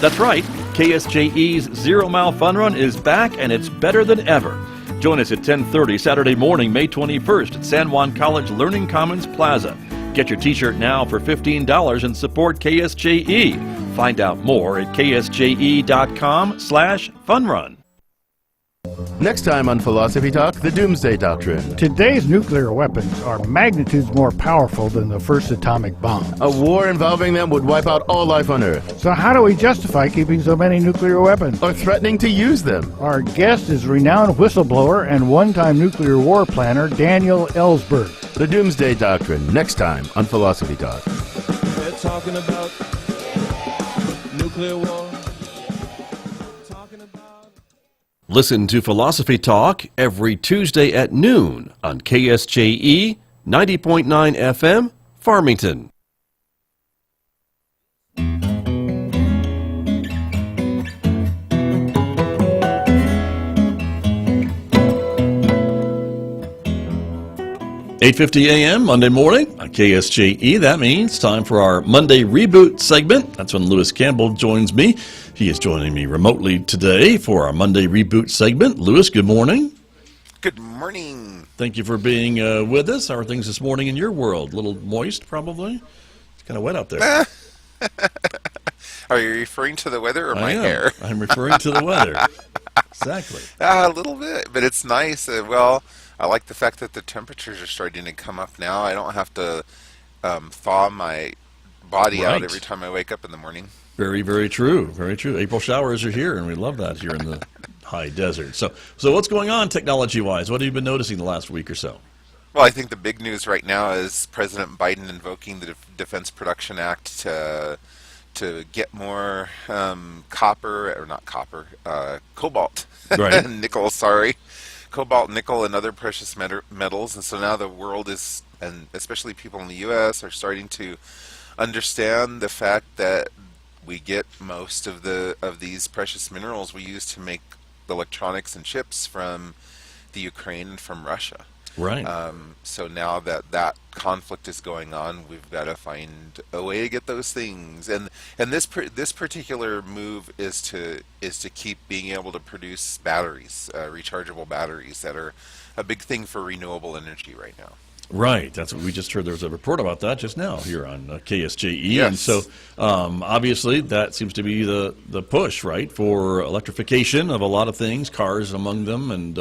That's right, KSJE's Zero Mile Fun Run is back, and it's better than ever. Join us at 10:30 Saturday morning, May 21st at San Juan College Learning Commons Plaza. Get your t-shirt now for $15 and support KSJE. Find out more at ksje.com/funrun. Next time on Philosophy Talk, the Doomsday Doctrine. Today's nuclear weapons are magnitudes more powerful than the first atomic bomb. A war involving them would wipe out all life on Earth. So how do we justify keeping so many nuclear weapons? Or threatening to use them. Our guest is renowned whistleblower and one-time nuclear war planner Daniel Ellsberg. The Doomsday Doctrine, next time on Philosophy Talk. They're talking about nuclear war. Listen to Philosophy Talk every Tuesday at noon on KSJE 90.9 FM, Farmington. $8:50 a.m. Monday morning on KSJE. That means time for our Monday Reboot segment. That's when Lewis Campbell joins me. He is joining me remotely today for our Monday Reboot segment. Lewis, good morning. Good morning. Thank you for being with us. How are things this morning in your world? A little moist, probably? It's kind of wet out there. Are you referring to the weather or my hair? I'm referring to the weather. Exactly. A little bit, but it's nice. I like the fact that the temperatures are starting to come up now. I don't have to thaw my body out every time I wake up in the morning. Very, very true. Very true. April showers are here, and we love that here in the high desert. So what's going on technology-wise? What have you been noticing the last week or so? Well, I think the big news right now is President Biden invoking the Defense Production Act to get more cobalt, right. nickel, sorry. Cobalt, nickel, and other precious metals, and so now the world is, and especially people in the U.S., are starting to understand the fact that we get most of these precious minerals we use to make electronics and chips from the Ukraine and from Russia. Right. So now that conflict is going on, we've got to find a way to get those things. And this particular move is to keep being able to produce batteries, rechargeable batteries that are a big thing for renewable energy right now. Right. That's what we just heard. There was a report about that just now here on KSJE. Yes. And so obviously that seems to be the push, right, for electrification of a lot of things, cars among them, and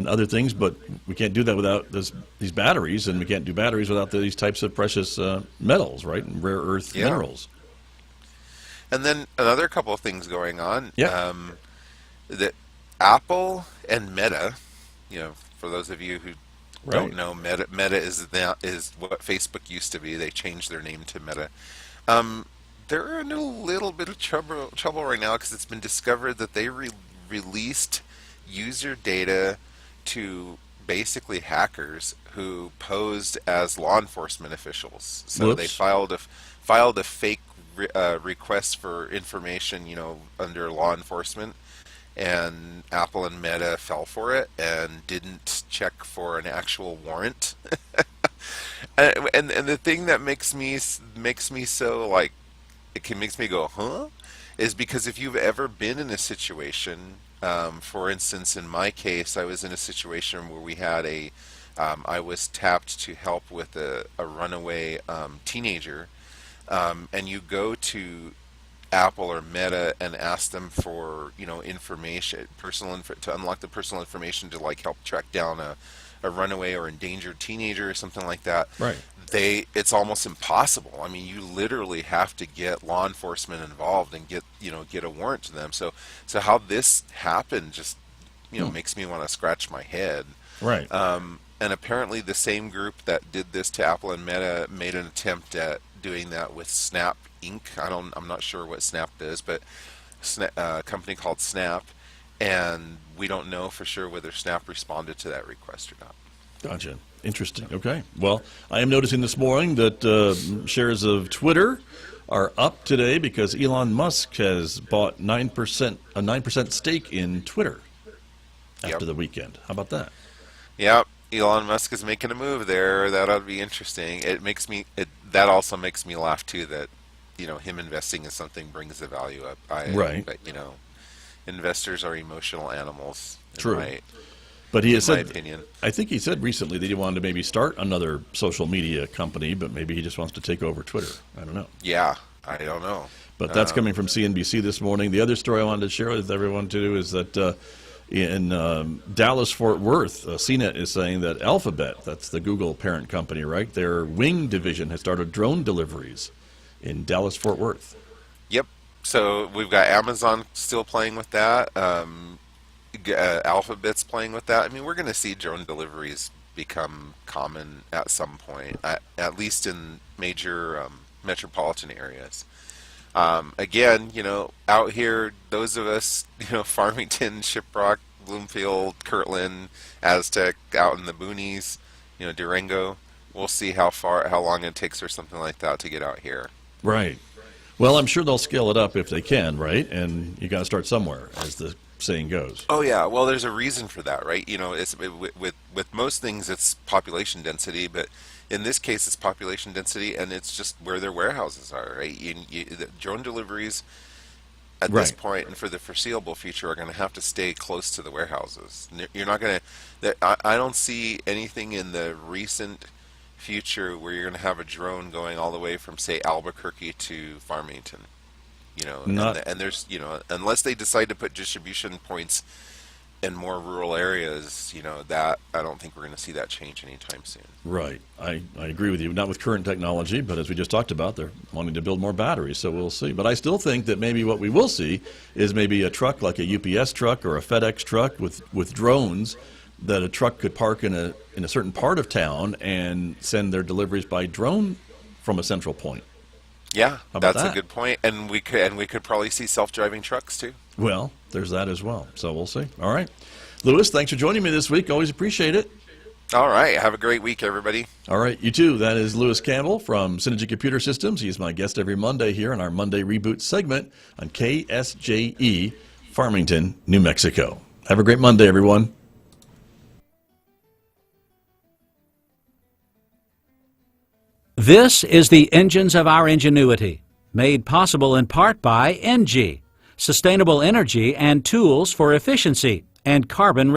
other things. But we can't do that without these batteries, and we can't do batteries without these types of precious metals, right, and rare earth minerals. And then another couple of things going on. Yeah. That Apple and Meta, for those of you who don't know, Meta is what Facebook used to be. They changed their name to Meta. They're in a little bit of trouble right now because it's been discovered that they released user data to basically hackers who posed as law enforcement officials. So they filed a fake request for information, under law enforcement. And Apple and Meta fell for it and didn't check for an actual warrant. and the thing that makes me so makes me go, huh? Is because if you've ever been in a situation, for instance, in my case, I was in a situation where we had I was tapped to help with a runaway teenager, and you go to Apple or Meta and ask them for information, to unlock the personal information to help track down a runaway or endangered teenager or something like that. Right. It's almost impossible. I mean, you literally have to get law enforcement involved and get a warrant to them. So how this happened just makes me want to scratch my head. Right. And apparently the same group that did this to Apple and Meta made an attempt at doing that with Snap Inc. I'm not sure what Snap does, but a company called Snap, and we don't know for sure whether Snap responded to that request or not. Gotcha. Interesting. Okay. Well, I am noticing this morning that shares of Twitter are up today because Elon Musk has bought a 9% stake in Twitter after the weekend. How about that? Yep. Elon Musk is making a move there. That ought to be interesting. That also makes me laugh too. That him investing in something brings the value up. Right. But investors are emotional animals. True. But he has in my said, opinion. I think he said recently that he wanted to maybe start another social media company, but maybe he just wants to take over Twitter. I don't know. Yeah, I don't know. But that's coming from CNBC this morning. The other story I wanted to share with everyone, too, is that in Dallas-Fort Worth, CNET is saying that Alphabet, that's the Google parent company, right, their Wing division has started drone deliveries in Dallas-Fort Worth. Yep. So we've got Amazon still playing with that. Alphabet's playing with that. I mean, we're going to see drone deliveries become common at some point, at least in major metropolitan areas. Again, out here, those of us, Farmington, Shiprock, Bloomfield, Kirtland, Aztec, out in the boonies, Durango, we'll see how long it takes or something like that to get out here. Right. Well, I'm sure they'll scale it up if they can, right? And you got to start somewhere, as the saying goes. Oh yeah, well, there's a reason for that, right? It's with most things, it's population density, but in this case, it's population density, and it's just where their warehouses are, right? The drone deliveries at this point and for the foreseeable future are going to have to stay close to the warehouses. You're not going to. I don't see anything in the recent future where you're going to have a drone going all the way from, say, Albuquerque to Farmington. And there's, unless they decide to put distribution points in more rural areas, that I don't think we're going to see that change anytime soon. Right. I agree with you. Not with current technology, but as we just talked about, they're wanting to build more batteries, so we'll see. But I still think that maybe what we will see is maybe a truck like a UPS truck or a FedEx truck with drones that a truck could park in a certain part of town and send their deliveries by drone from a central point. Yeah, that's a good point. And we could probably see self-driving trucks too. Well, there's that as well. So we'll see. All right. Lewis, thanks for joining me this week. Always appreciate it. All right. Have a great week, everybody. All right. You too. That is Lewis Campbell from Cintigy Computer Systems. He's my guest every Monday here in our Monday Reboot segment on KSJE, Farmington, New Mexico. Have a great Monday, everyone. This is the Engines of Our Ingenuity, made possible in part by Engie, sustainable energy and tools for efficiency and carbon